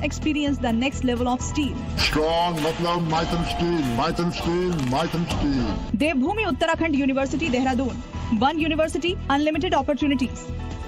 Experience the next level of steel. Strong मतलब Mytham Steel, Mytham Steel, Mytham Steel. Devbhoomi Uttarakhand university Dehradun. One University, unlimited opportunities.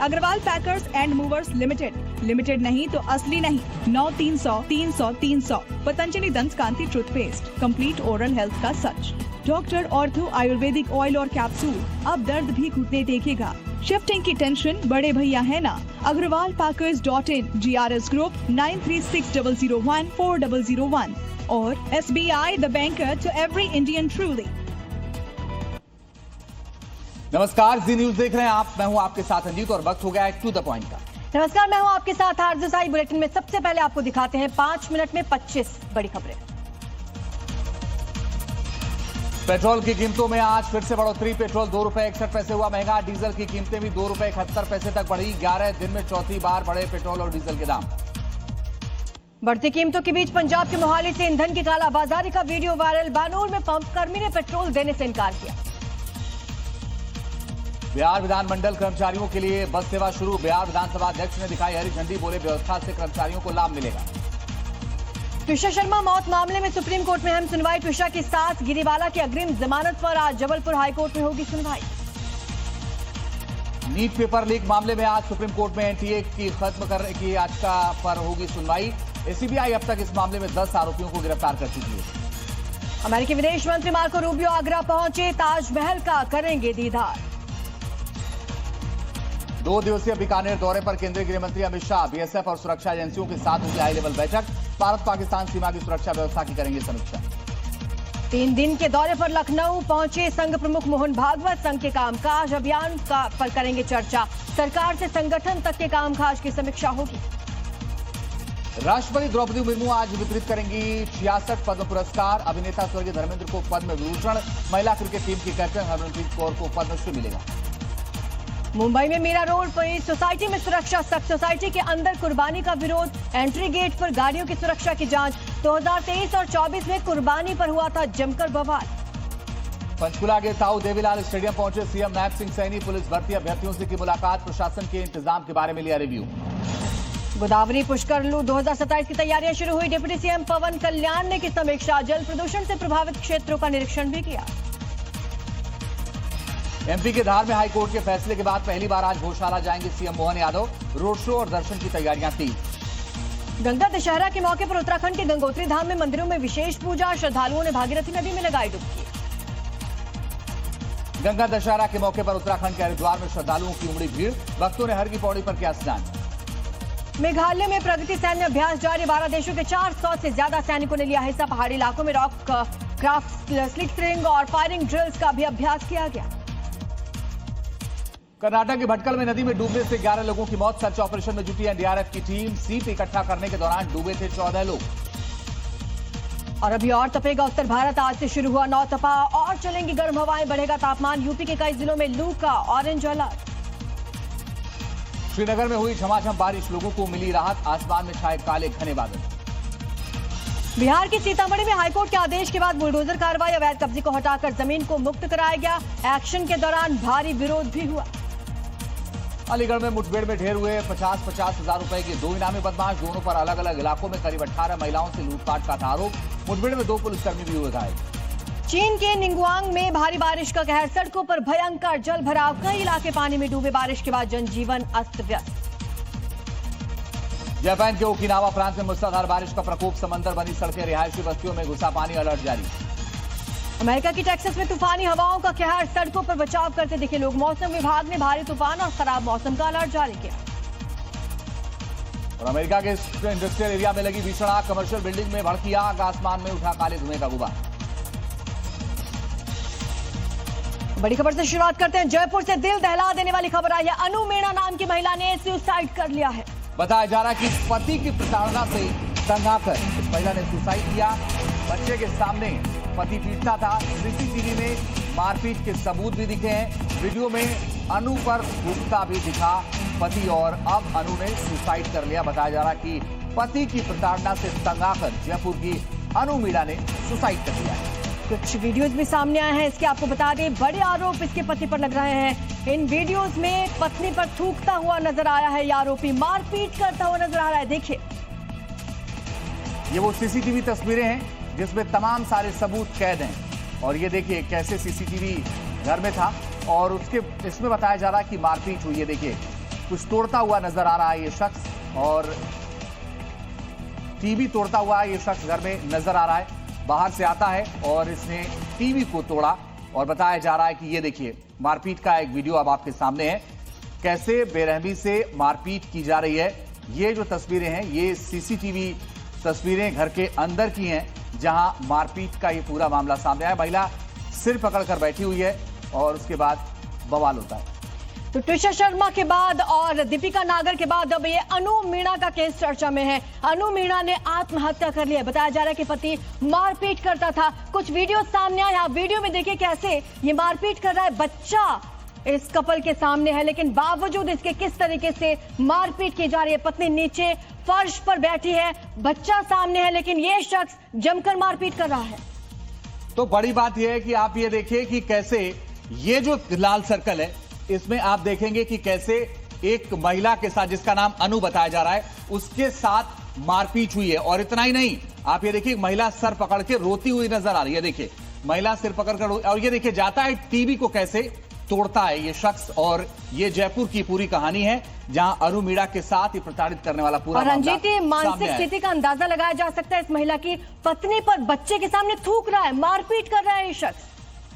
Agarwal packers and movers limited. Limited नहीं तो असली नहीं. 9300-300-300. Patanjali Dant Kanti toothpaste. Complete oral health का सच. Doctor ortho Ayurvedic oil और capsule. अब दर्द भी घुटने देखेगा. शिफ्टिंग की टेंशन बड़े भैया है ना. अग्रवाल पैकर्स.in. GRS ग्रुप 9360014001 और SBI the banker to every Indian truly. नमस्कार, जी न्यूज देख रहे हैं आप. मैं हूं आपके साथ अंजीत और वक्त हो गया है टू द पॉइंट का. नमस्कार, मैं हूं आपके साथ आरजेसाई. बुलेटिन में सबसे पहले आपको दिखाते हैं 5 मिनट में 25 बड़ी खबरें. पेट्रोल की कीमतों में आज फिर से बढ़ोतरी. पेट्रोल 2 रुपए 61 पैसे हुआ महंगा. डीजल की कीमतें भी 2 रुपए 71 पैसे तक बढ़ी. 11 दिन में चौथी बार बढ़े पेट्रोल और डीजल के दाम. बढ़ती कीमतों के बीच पंजाब के मोहाली से ईंधन की कालाबाजारी का वीडियो वायरल. बानूर में पंप कर्मी ने पेट्रोल देने से इनकार किया. बिहार विधानमंडल कर्मचारियों के लिए बस सेवा शुरू. बिहार विधानसभा अध्यक्ष ने दिखाई हरी झंडी. बोले व्यवस्था से कर्मचारियों को लाभ मिलेगा. त्विषा शर्मा मौत मामले में सुप्रीम कोर्ट में अहम सुनवाई. त्विषा की सास गिरीवाला की अग्रिम जमानत पर आज जबलपुर हाईकोर्ट में होगी सुनवाई. नीट पेपर लीक मामले में आज सुप्रीम कोर्ट में एनटीए की खत्म करने की याचिका पर होगी सुनवाई. सीबीआई अब तक इस मामले में 10 आरोपियों को गिरफ्तार कर चुकी है. अमेरिकी विदेश मंत्री मार्को रूबियो आगरा पहुंचे. ताजमहल का करेंगे दीदार. 2 दिवसीय बीकानेर दौरे पर केंद्रीय गृह मंत्री अमित शाह. बीएसएफ और सुरक्षा एजेंसियों के साथ होगी हाई लेवल बैठक. भारत पाकिस्तान सीमा की सुरक्षा व्यवस्था की करेंगे समीक्षा. 3 दिन के दौरे पर लखनऊ पहुंचे संघ प्रमुख मोहन भागवत. संघ के कामकाज अभियान पर करेंगे चर्चा. सरकार से संगठन तक के कामकाज की समीक्षा होगी. राष्ट्रपति द्रौपदी मुर्मू आज वितरित करेंगी 66 पद्म पुरस्कार. अभिनेता स्वर्गीय धर्मेंद्र को पद्म विभूषण. महिला क्रिकेट टीम की कैप्टन हरमनप्रीत कौर को पद्मश्री मिलेगा. मुंबई में मीरा रोड पर सोसाइटी में सुरक्षा सख्त. सोसाइटी के अंदर कुर्बानी का विरोध. एंट्री गेट पर गाड़ियों की सुरक्षा की जांच. 2023 और 24 में कुर्बानी पर हुआ था जमकर बवाल. पंचकुला के ताऊ देवीलाल स्टेडियम पहुंचे सीएम नायब सिंह सैनी. पुलिस भर्ती अभ्यर्थियों से की मुलाकात. प्रशासन के इंतजाम के बारे में लिया रिव्यू. गोदावरी पुष्कर 2027 की तैयारियां शुरू हुई. डिप्टी सीएम पवन कल्याण ने की समीक्षा. जल प्रदूषण से प्रभावित क्षेत्रों का निरीक्षण भी किया. एमपी के धार में हाईकोर्ट के फैसले के बाद पहली बार आज गौशाला जाएंगे CM Mohan Yadav. Road show और दर्शन की तैयारियां तेज. गंगा दशहरा के मौके पर उत्तराखंड के गंगोत्री धाम में मंदिरों में विशेष पूजा. श्रद्धालुओं ने भागीरथी नदी में लगाई डुबकी. गंगा दशहरा के मौके पर उत्तराखंड के हरिद्वार में श्रद्धालुओं की उमड़ी भीड़. भक्तों ने हर की पौड़ी पर किया स्नान. मेघालय में प्रगति सैन्य अभ्यास जारी. 12 देशों के 400 से ज्यादा सैनिकों ने लिया हिस्सा. पहाड़ी इलाकों में रॉक क्राफ्ट, स्लिंग और फायरिंग ड्रिल्स का भी अभ्यास किया गया. कर्नाटक के भटकल में नदी में डूबने से 11 लोगों की मौत. सर्च ऑपरेशन में जुटी एनडीआरएफ की टीम. सीप इकट्ठा करने के दौरान डूबे थे 14 लोग. और अभी और तपेगा उत्तर भारत. आज से शुरू हुआ नौतपा. और चलेंगी गर्म हवाएं. बढ़ेगा तापमान. यूपी के कई जिलों में लू का ऑरेंज अलर्ट. श्रीनगर में हुई झमाझम बारिश. लोगों को मिली राहत. आसमान में छाए काले घने बादल. बिहार के सीतामढ़ी में हाईकोर्ट के आदेश के बाद बुलडोजर कार्रवाई. अवैध कब्जे को हटाकर जमीन को मुक्त कराया गया. एक्शन के दौरान भारी विरोध भी हुआ. अलीगढ़ में मुठभेड़ में ढेर हुए 50-50 हजार रुपए के 2 इनामी बदमाश. दोनों पर अलग अलग इलाकों में करीब 18 महिलाओं से लूटपाट का था आरोप. मुठभेड़ में 2 पुलिसकर्मी भी हुए घायल. चीन के निंगुआंग में भारी बारिश का कहर. सड़कों पर भयंकर जल भराव. कई इलाके पानी में डूबे. बारिश के बाद जनजीवन अस्त व्यस्त. जापान के ओकिनावा प्रांत में मूसलाधार बारिश का प्रकोप. समंदर बनी सड़कें. रिहायशी बस्तियों में घुसा पानी. अलर्ट जारी. अमेरिका की टेक्सास में तूफानी हवाओं का कहर. सड़कों पर बचाव करते दिखे लोग. मौसम विभाग ने भारी तूफान और खराब मौसम का अलर्ट जारी किया. और अमेरिका के इंडस्ट्रियल एरिया में लगी भीषण आग. कमर्शियल बिल्डिंग में भड़की आग. आसमान में उठा काले धुएं का गुबार. बड़ी खबर से शुरुआत करते हैं. जयपुर से दिल दहला देने वाली खबर आई है. अनु मीणा नाम की महिला ने सुसाइड कर लिया है. बताया जा रहा है कि पति की प्रताड़ना से तंग आकर इस महिला ने सुसाइड किया. बच्चे के सामने पति पीटता था. सीसीटीवी में मारपीट के सबूत भी दिखे हैं. वीडियो में अनु पर थूकता भी दिखा पति. और अब अनु ने सुसाइड कर लिया. बताया जा रहा है कि पति की प्रताड़ना से तंग आकर जयपुर की अनु मीणा ने सुसाइड कर लिया है. कुछ वीडियोस भी सामने आए हैं. इसके आपको बता दें बड़े आरोप इसके पति पर लग रहे हैं. इन वीडियोस में पत्नी पर थूकता हुआ नजर आया है. यह आरोपी मारपीट करता हुआ नजर आ रहा है. देखिए. ये वो सीसीटीवी तस्वीरें हैं जिसमें तमाम सारे सबूत कैद हैं। और ये देखिए कैसे सीसीटीवी घर में था और इसमें बताया जा रहा है कि मारपीट हुई है। देखिए कुछ तोड़ता हुआ नजर आ रहा है ये शख्स, और टीवी तोड़ता हुआ ये शख्स घर में नजर आ रहा है। बाहर से आता है और इसने टीवी को तोड़ा, और बताया जा रहा है कि ये देखिए मारपीट का एक वीडियो अब आपके सामने है, कैसे बेरहमी से मारपीट की जा रही है। ये जो तस्वीरें हैं ये सीसीटीवी तस्वीरें घर के अंदर की हैं, जहां मारपीट का ये पूरा मामला सामने आया। महिला सिर पकड़कर बैठी हुई है और उसके बाद बवाल होता है। तो ट्विशा शर्मा के बाद और दीपिका नागर के बाद अब ये अनु मीणा का केस चर्चा में है। अनु मीणा ने आत्महत्या कर लिया। बताया जा रहा है कि पति मारपीट करता था। कुछ वीडियो सामने आया, वीडियो में देखिए कैसे ये मारपीट कर रहा है। बच्चा इस कपल के सामने है, लेकिन बावजूद इसके किस तरीके से मारपीट की जा रही है। पत्नी नीचे फर्श पर बैठी है, बच्चा सामने है, लेकिन ये शख्स जमकर मारपीट कर रहा है। तो बड़ी बात यह है कि आप ये देखिए कि कैसे ये जो लाल सर्कल है इसमें आप देखेंगे कि कैसे एक महिला के साथ, जिसका नाम अनु बताया जा रहा है, उसके साथ मारपीट हुई है। और इतना ही नहीं, आप ये देखिए महिला सर पकड़ के रोती हुई नजर आ रही है। देखिए महिला सिर पकड़कर, और ये देखिए जाता है टीवी को कैसे तोड़ता है ये शख्स। और ये जयपुर की पूरी कहानी है जहां अनु मीणा के साथ ही प्रताड़ित करने वाला पूरा मामला रंजीत, मानसिक स्थिति का अंदाजा लगाया जा सकता है। इस महिला की पत्नी पर बच्चे के सामने थूक रहा है, मारपीट कर रहा है ये शख्स।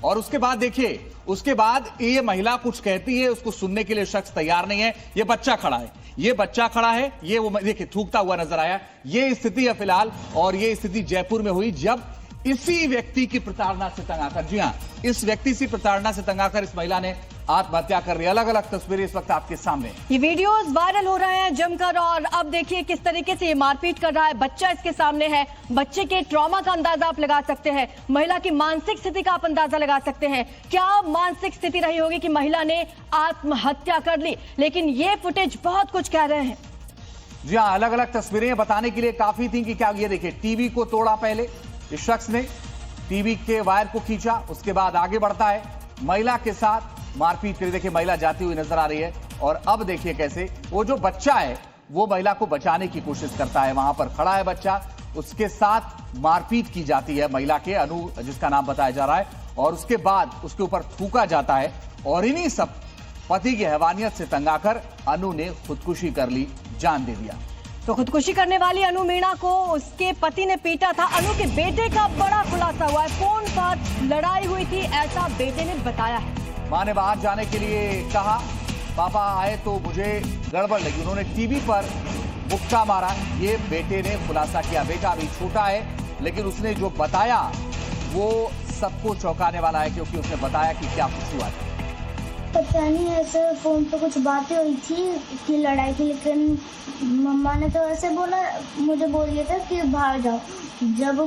और उसके बाद देखिए, उसके बाद ये महिला कुछ कहती है, उसको सुनने के लिए शख्स तैयार नहीं है। ये बच्चा खड़ा है, ये बच्चा खड़ा है, ये वो देखिए थूकता हुआ नजर आया। ये स्थिति है फिलहाल, और ये स्थिति जयपुर में हुई जब इसी व्यक्ति की प्रताड़ना से तंग आकर, जी हां, इस व्यक्ति से प्रताड़ना से तंग आकर इस महिला ने आत्महत्या कर रही। अलग अलग तस्वीरें इस वक्त आपके सामने। ये वीडियोस वायरल हो रहे हैं जमकर, और अब देखिए किस तरीके से ये मारपीट कर रहा है। बच्चा इसके सामने है, बच्चे के ट्रॉमा का अंदाजा आप लगा सकते हैं, महिला की मानसिक स्थिति का आप अंदाजा लगा सकते हैं। क्या मानसिक स्थिति रही होगी कि महिला ने आत्महत्या कर ली। लेकिन ये फुटेज बहुत कुछ कह रहे हैं। जी हाँ, अलग अलग तस्वीरें बताने के लिए काफी थी कि क्या। ये देखिए टीवी को तोड़ा, पहले इस शख्स ने टीवी के वायर को खींचा, उसके बाद आगे बढ़ता है, महिला के साथ मारपीट करी। देखिए महिला जाती हुई नजर आ रही है, और अब देखिए कैसे वो जो बच्चा है वो महिला को बचाने की कोशिश करता है। वहां पर खड़ा है बच्चा, उसके साथ मारपीट की जाती है महिला के, अनु जिसका नाम बताया जा रहा है, और उसके बाद उसके ऊपर थूका जाता है। और इन्हीं सब पति की हैवानियत से तंग आकर अनु ने खुदकुशी कर ली, जान दे दिया। तो खुदकुशी करने वाली अनु मीणा को उसके पति ने पीटा था। अनु के बेटे का बड़ा खुलासा हुआ है, फोन पर लड़ाई हुई थी, ऐसा बेटे ने बताया है। मां ने बाहर जाने के लिए कहा, पापा आए तो मुझे गड़बड़ लगी, उन्होंने टीवी पर मुक्का मारा। ये बेटे ने खुलासा किया। बेटा अभी छोटा है, लेकिन उसने जो बताया वो सबको चौंकाने वाला है, क्योंकि उसने बताया कि क्या कुछ हुआ था। पता नहीं, ऐसे फोन पे कुछ बातें हुई थी कि लड़ाई की, लेकिन मम्मा ने तो ऐसे बोला, मुझे बोल दिया था कि बाहर जाओ। जब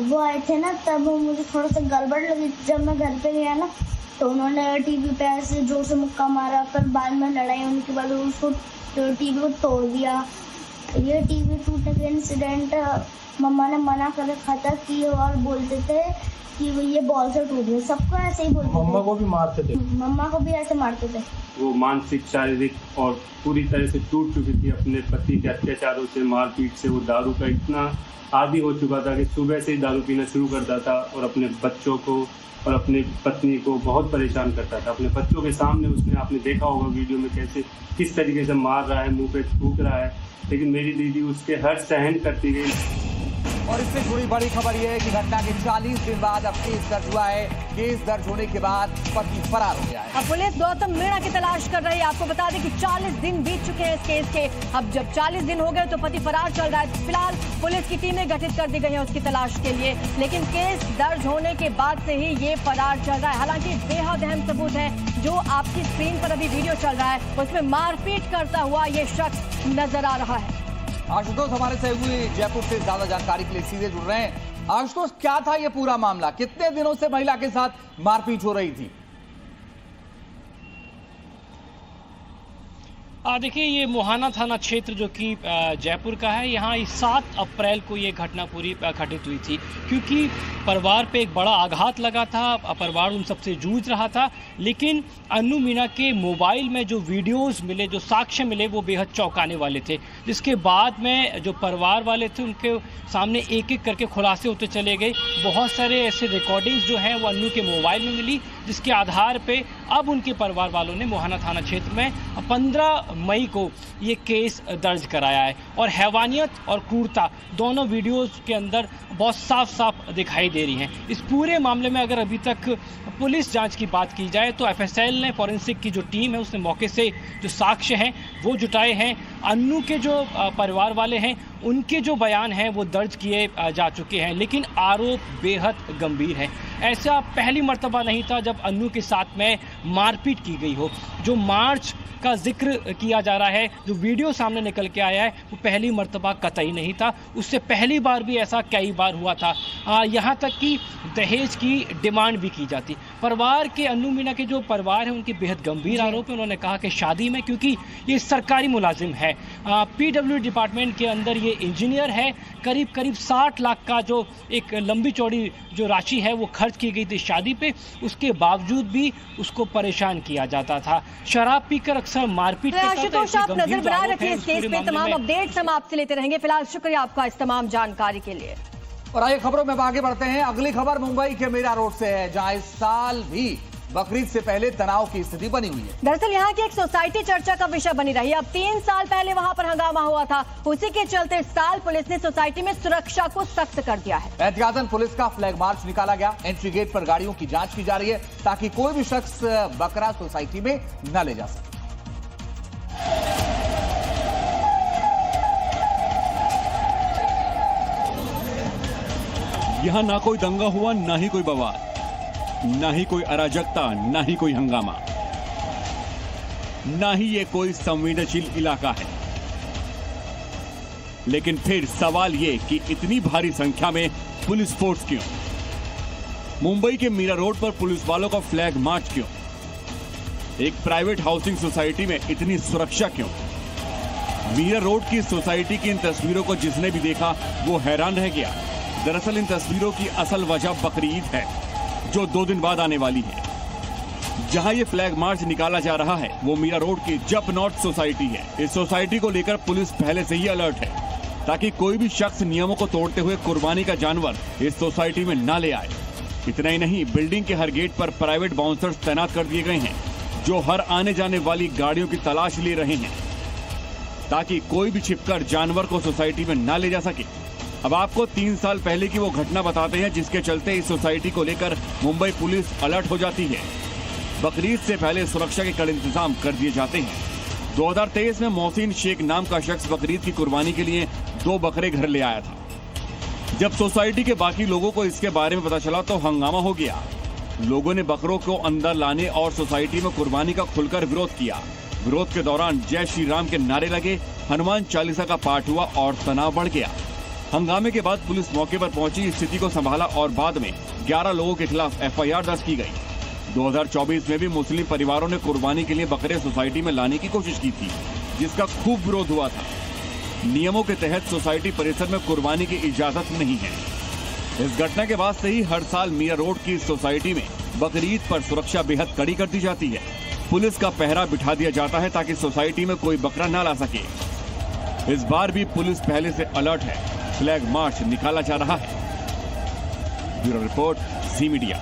वो आए थे ना, तब मुझे थोड़ा सा गड़बड़ लगी। जब मैं घर पे गया ना, तो उन्होंने टीवी पे ऐसे जोर से मुक्का मारा, पर बाद में लड़ाई होने के बाद उसको टीवी को तोड़ दिया। ये टीवी टूटने का इंसिडेंट मम्मा ने मना कर रखा था कि, और बोलते थे कि ये बॉल से टूट गया। सबको ऐसे ही बोलते थे। मम्मा को भी मारते थे। मम्मा को भी ऐसे मारते थे। वो मानसिक, शारीरिक और पूरी तरह से टूट चुकी थी अपने पति के अत्याचारों से, मारपीट से। वो दारू का इतना आदी हो चुका था कि सुबह से ही दारू पीना शुरू करता था, और अपने बच्चों को और अपनी पत्नी को बहुत परेशान करता था। अपने बच्चों के सामने उसने, आपने देखा होगा वीडियो में, कैसे किस तरीके से मार रहा है, मुंह पे थूक रहा है। लेकिन मेरी दीदी उसके हर सहन करती गई। और इससे जुड़ी बड़ी खबर यह है कि घटना के 40 दिन बाद अब केस दर्ज हुआ है। केस दर्ज होने के बाद पति फरार हो गया है। अब पुलिस गौतम मीणा की तलाश कर रही है। आपको बता दें कि 40 दिन बीत चुके हैं इस केस के। अब जब 40 दिन हो गए तो पति फरार चल रहा है। फिलहाल पुलिस की टीमें गठित कर दी गई हैं उसकी तलाश के लिए, लेकिन केस दर्ज होने के बाद से ही ये फरार चल रहा है। हालांकि बेहद अहम सबूत है जो आपकी स्क्रीन पर अभी वीडियो चल रहा है, उसमें मारपीट करता हुआ ये शख्स नजर आ रहा है। आशुतोष हमारे सहयोगी जयपुर से ज्यादा जानकारी के लिए सीधे जुड़ रहे हैं। आशुतोष, क्या था ये पूरा मामला? कितने दिनों से महिला के साथ मारपीट हो रही थी? देखिए, ये मोहाना थाना क्षेत्र जो कि जयपुर का है, यहाँ 7 अप्रैल को ये घटना पूरी घटित हुई थी, क्योंकि परिवार पे एक बड़ा आघात लगा था, परिवार उन सबसे जूझ रहा था। लेकिन अन्नू मीणा के मोबाइल में जो वीडियोस मिले, जो साक्ष्य मिले, वो बेहद चौंकाने वाले थे, जिसके बाद में जो परिवार वाले थे उनके सामने एक एक करके खुलासे होते चले गए। बहुत सारे ऐसे रिकॉर्डिंग्स जो हैं वो अन्नू के मोबाइल में मिली, जिसके आधार पे अब उनके परिवार वालों ने मोहाना थाना क्षेत्र में 15 मई को ये केस दर्ज कराया है। और हैवानियत और क्रूरता दोनों वीडियोस के अंदर बहुत साफ साफ दिखाई दे रही हैं। इस पूरे मामले में अगर अभी तक पुलिस जांच की बात की जाए तो एफएसएल ने, फॉरेंसिक की जो टीम है, उसने मौके से जो साक्ष्य हैं वो जुटाए हैं। अन्नू के जो परिवार वाले हैं उनके जो बयान हैं वो दर्ज किए जा चुके हैं, लेकिन आरोप बेहद गंभीर है। ऐसा पहली मर्तबा नहीं था जब अन्नू के साथ में मारपीट की गई हो। जो मार्च का जिक्र किया जा रहा है, जो वीडियो सामने निकल के आया है, वो पहली मर्तबा कतई नहीं था। उससे पहली बार भी ऐसा कई बार हुआ था। यहाँ तक कि दहेज की डिमांड भी की जाती। परिवार के, अन्नू मीणा के जो परिवार है, उनके बेहद गंभीर आरोप है। उन्होंने कहा कि शादी में, क्योंकि ये सरकारी मुलाजिम है, PWD डिपार्टमेंट के अंदर ये इंजीनियर है, करीब 60 लाख का जो एक लंबी चौड़ी जो राशि है वो खर्च की गई थी शादी पे, उसके बावजूद भी उसको परेशान किया जाता था। शराब पीकर अक्सर मारपीट करता था। आशुतोष, आप नजर बनाए रखिए इस केस पे। तमाम अपडेट्स हम आपसे लेते रहेंगे। फिलहाल शुक्रिया आपका इस तमाम जानकारी के लिए। और आइए खबरों में आगे बढ़ते हैं। अगली खबर मुंबई के मीरा रोड से है, जहां इस साल भी बकरीद से पहले तनाव की स्थिति बनी हुई है। दरअसल यहाँ की एक सोसाइटी चर्चा का विषय बनी रही। अब 3 साल पहले वहाँ पर हंगामा हुआ था, उसी के चलते इस साल पुलिस ने सोसाइटी में सुरक्षा को सख्त कर दिया है। एहतियातन पुलिस का फ्लैग मार्च निकाला गया। एंट्री गेट पर गाड़ियों की जांच की जा रही है, ताकि कोई भी शख्स बकरा सोसाइटी में न ले जा सके। यहाँ ना कोई दंगा हुआ, ना ही कोई बवाल, ना ही कोई अराजकता, ना ही कोई हंगामा, ना ही ये कोई संवेदनशील इलाका है। लेकिन फिर सवाल ये कि इतनी भारी संख्या में पुलिस फोर्स क्यों? मुंबई के मीरा रोड पर पुलिस वालों का फ्लैग मार्च क्यों? एक प्राइवेट हाउसिंग सोसाइटी में इतनी सुरक्षा क्यों? मीरा रोड की सोसाइटी की इन तस्वीरों को जिसने भी देखा वो हैरान रह गया। दरअसल इन तस्वीरों की असल वजह बकरीद है, जो 2 दिन बाद आने वाली है। जहां ये फ्लैग मार्च निकाला जा रहा है वो मीरा रोड की जप नॉर्थ सोसाइटी है। इस सोसाइटी को लेकर पुलिस पहले से ही अलर्ट है, ताकि कोई भी शख्स नियमों को तोड़ते हुए कुर्बानी का जानवर इस सोसाइटी में ना ले आए। इतना ही नहीं, बिल्डिंग के हर गेट पर प्राइवेट बाउंसर्स तैनात कर दिए गए हैं, जो हर आने जाने वाली गाड़ियों की तलाश ले रहे हैं, ताकि कोई भी छिपकर जानवर को सोसाइटी में ना ले जा सके। अब आपको 3 साल पहले की वो घटना बताते हैं, जिसके चलते इस सोसाइटी को लेकर मुंबई पुलिस अलर्ट हो जाती है। बकरीद से पहले सुरक्षा के कड़े इंतजाम कर दिए जाते हैं। 2023 में मोहसिन शेख नाम का शख्स बकरीद की कुर्बानी के लिए 2 बकरे घर ले आया था। जब सोसाइटी के बाकी लोगों को इसके बारे में पता चला तो हंगामा हो गया। लोगों ने बकरों को अंदर लाने और सोसाइटी में कुर्बानी का खुलकर विरोध किया। विरोध के दौरान जय श्री राम के नारे लगे, हनुमान चालीसा का पाठ हुआ और तनाव बढ़ गया। हंगामे के बाद पुलिस मौके पर पहुंची, स्थिति को संभाला और बाद में 11 लोगों के खिलाफ FIR दर्ज की गई। 2024 में भी मुस्लिम परिवारों ने कुर्बानी के लिए बकरे सोसाइटी में लाने की कोशिश की थी, जिसका खूब विरोध हुआ था। नियमों के तहत सोसाइटी परिसर में कुर्बानी की इजाजत नहीं है। इस घटना के बाद से ही हर साल मीरा रोड की सोसाइटी में बकरीद पर सुरक्षा बेहद कड़ी कर दी जाती है। पुलिस का पहरा बिठा दिया जाता है ताकि सोसाइटी में कोई बकरा न ला सके। इस बार भी पुलिस पहले से अलर्ट है, फ्लैग मार्च निकाला जा रहा है। Bureau report, Zee media.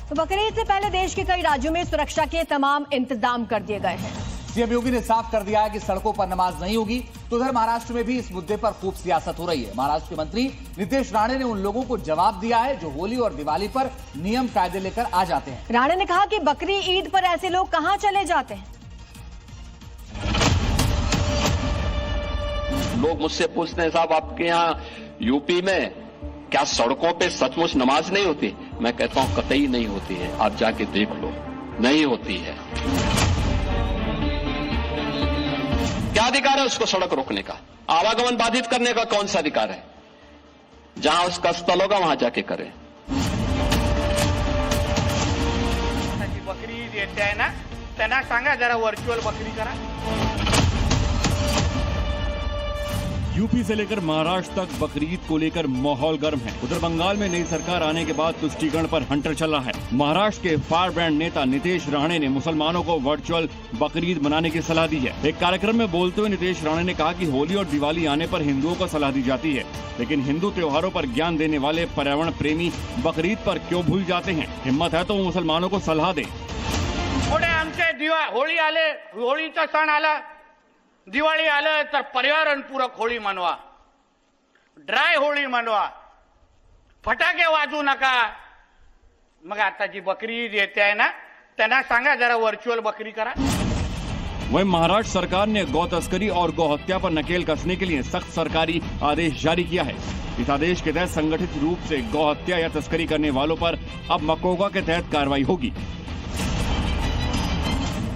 तो बकरीद से पहले देश के कई राज्यों में सुरक्षा के तमाम इंतजाम कर दिए गए हैं। सीएम योगी ने साफ कर दिया है कि सड़कों पर नमाज नहीं होगी। तो उधर महाराष्ट्र में भी इस मुद्दे पर खूब सियासत हो रही है। महाराष्ट्र के मंत्री नितेश राणे ने उन लोगों को जवाब दिया है जो होली और दिवाली पर नियम कायदे लेकर आ जाते हैं। राणे ने कहा कि बकरी ईद पर ऐसे लोग कहां चले जाते हैं। लोग मुझसे पूछते हैं, साहब आपके यहाँ यूपी में क्या सड़कों पे सचमुच नमाज नहीं होती? मैं कहता हूं कतई नहीं होती है, आप जाके देख लो, नहीं होती है। क्या अधिकार है उसको सड़क रोकने का? आवागमन बाधित करने का कौन सा अधिकार है? जहां उसका स्थल होगा वहां जाके करें। बकरी ईद येते आहे ना, त्यांना सांगा जरा व्हर्च्युअल बकरी करा. यूपी से लेकर महाराष्ट्र तक बकरीद को लेकर माहौल गर्म है। उधर बंगाल में नई सरकार आने के बाद तुष्टीकरण पर हंटर चला है। महाराष्ट्र के फायर ब्रांड नेता नितेश राणे ने मुसलमानों को वर्चुअल बकरीद मनाने की सलाह दी है। एक कार्यक्रम में बोलते हुए नितेश राणे ने कहा कि होली और दिवाली आने पर हिंदुओं को सलाह दी जाती है, लेकिन हिंदू त्योहारों पर ज्ञान देने वाले पर्यावरण प्रेमी बकरीद पर क्यों भूल जाते हैं। हिम्मत है तो वो मुसलमानों को सलाह दे। पुढे आमचे होळी आले, होळीचा सण आला, दिवाळी आलं तर पर्यावरणपूरक होळी मनवा, ड्राय होळी मनवा, फटाके वाजवू नका. मग आता जी बकरी ईद येते आहे ना, त्यांना सांगा जरा व्हर्च्युअल बकरी करा. वहीं महाराष्ट्र सरकार ने गौ तस्करी और गौ हत्या पर नकेल कसने के लिए सख्त सरकारी आदेश जारी किया है। इस आदेश के तहत संगठित रूप से गौ हत्या या तस्करी करने वालों पर अब मकोका के तहत कार्रवाई होगी।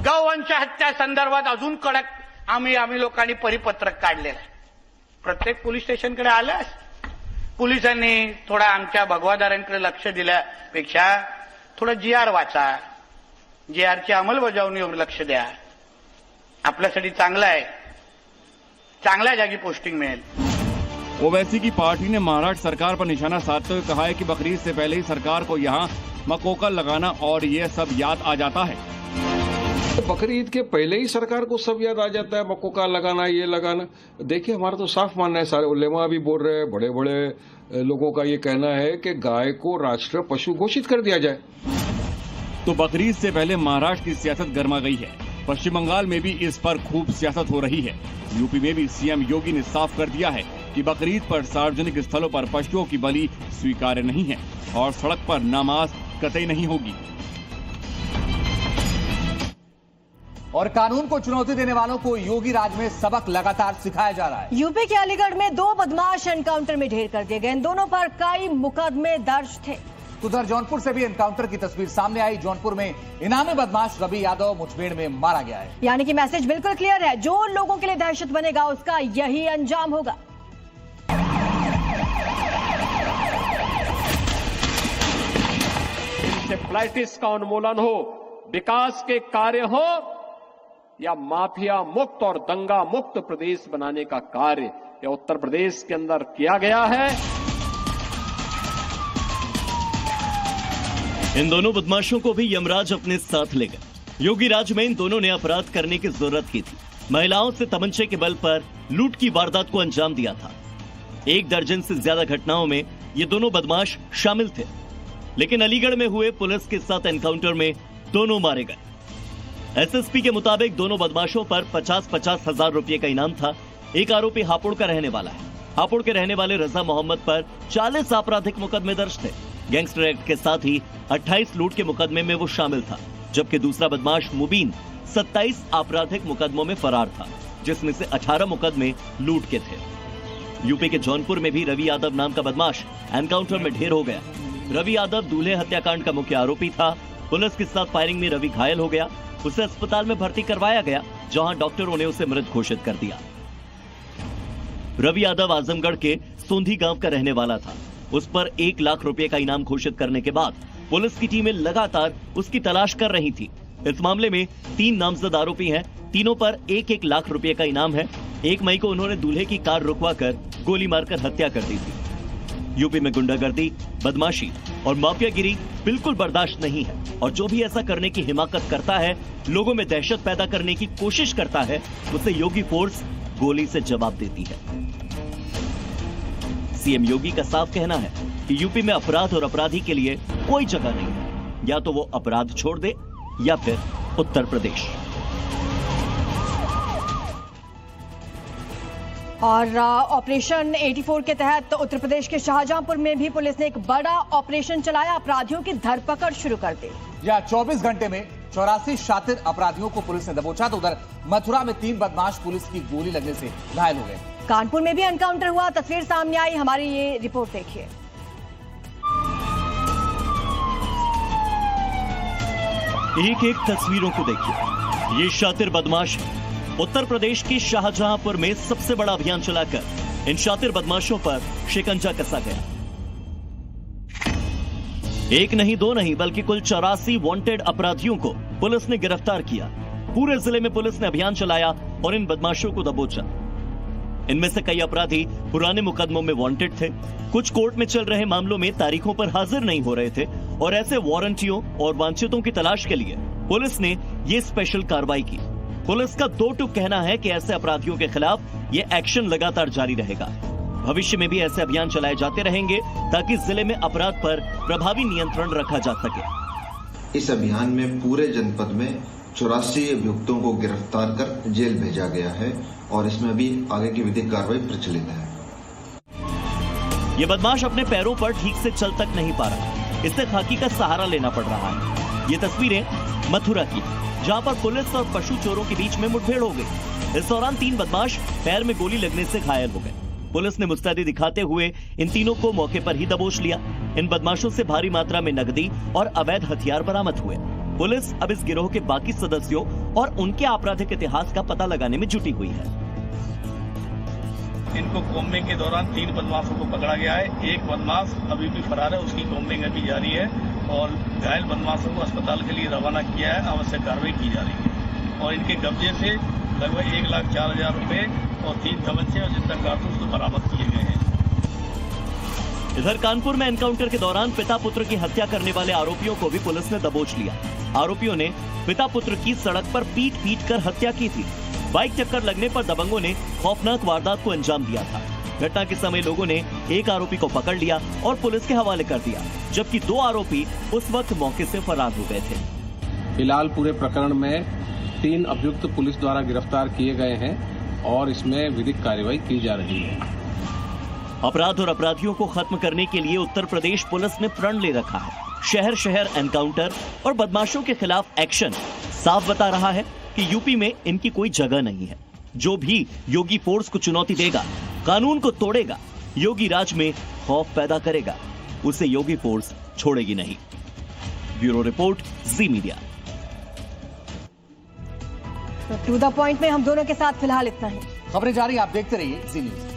गौवंश हत्या संदर्भात अजून कडक आम्ही लोकांनी परिपत्रक काढलेलं आहे. प्रत्येक पोलीस स्टेशनकडे आलं, पोलिसांनी थोडा आमच्या भगवादारांकडे लक्ष दिल्यापेक्षा थोडं GR वाचा, GRची अंमलबजावणीवर लक्ष द्या. आपल्यासाठी चांगलं आहे, चांगल्या जागी पोस्टिंग मिळेल। ओवैसी की पार्टी ने महाराष्ट्र सरकार पर निशाना साधते हुए कहा है कि बकरीद से पहले ही सरकार को यहाँ मकोका लगाना और ये सब याद आ जाता है। बकरीद के पहले ही सरकार को सब याद आ जाता है, मकोका लगाना, ये लगाना। देखिए हमारा तो साफ मानना है, सारे उलेमा भी बोल रहे हैं, बड़े बड़े लोगों का ये कहना है कि गाय को राष्ट्रीय पशु घोषित कर दिया जाए। तो बकरीद से पहले महाराष्ट्र की सियासत गर्मा गई है। पश्चिम बंगाल में भी इस पर खूब सियासत हो रही है। यूपी में भी सीएम योगी ने साफ कर दिया है कि बकरीद पर सार्वजनिक स्थलों पर पशुओं की बलि स्वीकार्य नहीं है और सड़क पर नमाज कतई नहीं होगी। और कानून को चुनौती देने वालों को योगी राज में सबक लगातार सिखाया जा रहा है। यूपी के अलीगढ़ में 2 बदमाश एनकाउंटर में ढेर कर दिए गए। इन दोनों पर कई मुकदमे दर्ज थे। उधर जौनपुर से भी एनकाउंटर की तस्वीर सामने आई। जौनपुर में इनामी बदमाश रवि यादव मुठभेड़ में मारा गया है। यानी कि मैसेज बिल्कुल क्लियर है, जो लोगों के लिए दहशत बनेगा उसका यही अंजाम होगा। इंसेफ्लाइटिस का उन्मूलन हो, विकास के कार्य हो या माफिया मुक्त और दंगा मुक्त प्रदेश बनाने का कार्य या उत्तर प्रदेश के अंदर किया गया है। इन दोनों बदमाशों को भी यमराज अपने साथ ले गए। योगी राज में इन दोनों ने अपराध करने की जरूरत की थी। महिलाओं से तमंचे के बल पर लूट की वारदात को अंजाम दिया था। 1 दर्जन से ज्यादा घटनाओं में ये दोनों बदमाश शामिल थे, लेकिन अलीगढ़ में हुए पुलिस के साथ एनकाउंटर में दोनों मारे गए। एसएसपी के मुताबिक दोनों बदमाशों पर 50-50 हजार रुपए का इनाम था। एक आरोपी हापुड़ का रहने वाला है। हापुड़ के रहने वाले रजा मोहम्मद पर 40 आपराधिक मुकदमे दर्ज थे। गैंगस्टर एक्ट के साथ ही 28 लूट के मुकदमे में वो शामिल था, जबकि दूसरा बदमाश मुबीन 27 आपराधिक मुकदमों में फरार था, जिसमें से 18 मुकदमे लूट के थे। यूपी के जौनपुर में भी रवि यादव नाम का बदमाश एनकाउंटर में ढेर हो गया। रवि यादव दूल्हे हत्याकांड का मुख्य आरोपी था। पुलिस के साथ फायरिंग में रवि घायल हो गया। उसे अस्पताल में भर्ती करवाया गया, जहां डॉक्टरों ने उसे मृत घोषित कर दिया। रवि यादव आजमगढ़ के सोंधी गांव का रहने वाला था। उस पर 1 लाख रुपए का इनाम घोषित करने के बाद पुलिस की टीमें लगातार उसकी तलाश कर रही थी। इस मामले में 3 नामजद आरोपी हैं। तीनों पर 1-1 लाख रुपए का इनाम है। 1 मई को उन्होंने दूल्हे की कार रुकवाकर गोली मारकर हत्या कर दी थी। यूपी में गुंडागर्दी, बदमाशी और माफियागिरी बिल्कुल बर्दाश्त नहीं है, और जो भी ऐसा करने की हिमाकत करता है, लोगों में दहशत पैदा करने की कोशिश करता है, उसे योगी फोर्स गोली से जवाब देती है। सीएम योगी का साफ कहना है कि यूपी में अपराध और अपराधी के लिए कोई जगह नहीं है। या तो वो अपराध छोड़ दे या फिर उत्तर प्रदेश। और ऑपरेशन 84 के तहत उत्तर प्रदेश के शाहजहांपुर में भी पुलिस ने एक बड़ा ऑपरेशन चलाया। अपराधियों की धरपकड़ शुरू कर दी। या 24 घंटे में 84 शातिर अपराधियों को पुलिस ने दबोचा। तो उधर मथुरा में 3 बदमाश पुलिस की गोली लगने से घायल हो गए। कानपुर में भी एनकाउंटर हुआ। तस्वीर सामने आई, हमारी ये रिपोर्ट देखिए। एक-एक तस्वीरों को देखिए। ये शातिर बदमाश उत्तर प्रदेश के शाहजहांपुर में सबसे बड़ा अभियान चलाकर इन शातिर बदमाशों पर शिकंजा कसा गया। 1 नहीं 2 नहीं बल्कि कुल 84 वांटेड अपराधियों को पुलिस ने गिरफ्तार किया। पूरे जिले में पुलिस ने अभियान चलाया और इन बदमाशों को दबोचा। इनमें से कई अपराधी पुराने मुकदमों में वांटेड थे, कुछ कोर्ट में चल रहे मामलों में तारीखों पर हाजिर नहीं हो रहे थे और ऐसे वारंटियों और वांछितों की तलाश के लिए पुलिस ने ये स्पेशल कार्रवाई की। पुलिस का दो टूक कहना है कि ऐसे अपराधियों के खिलाफ ये एक्शन लगातार जारी रहेगा। भविष्य में भी ऐसे अभियान चलाए जाते रहेंगे ताकि जिले में अपराध पर प्रभावी नियंत्रण रखा जा सके। इस अभियान में पूरे जनपद में 84 अभियुक्तों को गिरफ्तार कर जेल भेजा गया है और इसमें अभी आगे की विधिक कार्रवाई प्रचलित है। ये बदमाश अपने पैरों पर ठीक से चल तक नहीं पा रहा, इससे खाकी का सहारा लेना पड़ रहा है। ये तस्वीरें मथुरा की, जहां पर पुलिस और पशु चोरों के बीच में मुठभेड़ हो गई। इस दौरान 3 बदमाश पैर में गोली लगने से घायल हो गए। पुलिस ने मुस्तैदी दिखाते हुए इन तीनों को मौके पर ही दबोच लिया। इन बदमाशों से भारी मात्रा में नकदी और अवैध हथियार बरामद हुए। पुलिस अब इस गिरोह के बाकी सदस्यों और उनके आपराधिक इतिहास का पता लगाने में जुटी हुई है। इनको कोम्बिंग के दौरान 3 बदमाशों को पकड़ा गया है। एक बदमाश अभी भी फरार है, उसकी कोम्बिंग अभी जारी है और घायल बदमाशों को अस्पताल के लिए रवाना किया है। आवश्यक कार्रवाई की जा रही है और इनके कब्जे से लगभग 1,04,000 रुपए और 3 तमंचे और जितना कारतूस बरामद किए गए हैं। इधर कानपुर में एनकाउंटर के दौरान पिता पुत्र की हत्या करने वाले आरोपियों को भी पुलिस ने दबोच लिया। आरोपियों ने पिता पुत्र की सड़क पर पीट कर हत्या की थी। बाइक चक्कर लगने पर दबंगों ने खौफनाक वारदात को अंजाम दिया था। घटना के समय लोगों ने एक आरोपी को पकड़ लिया और पुलिस के हवाले कर दिया, जबकि 2 आरोपी उस वक्त मौके से फरार हो गए थे। फिलहाल पूरे प्रकरण में 3 अभियुक्त पुलिस द्वारा गिरफ्तार किए गए हैं और इसमें विधिक कार्रवाई की जा रही है। अपराध और अपराधियों को खत्म करने के लिए उत्तर प्रदेश पुलिस ने प्रण ले रखा है। शहर शहर एनकाउंटर और बदमाशों के खिलाफ एक्शन साफ बता रहा है कि यूपी में इनकी कोई जगह नहीं है। जो भी योगी फोर्स को चुनौती देगा, कानून को तोड़ेगा, योगी राज में खौफ पैदा करेगा, उसे योगी फोर्स छोड़ेगी नहीं। Bureau report, Zee media. To the point में हम दोनों के साथ फिलहाल इतना ही। खबरें जारी, आप देखते रहिए जी न्यूज़।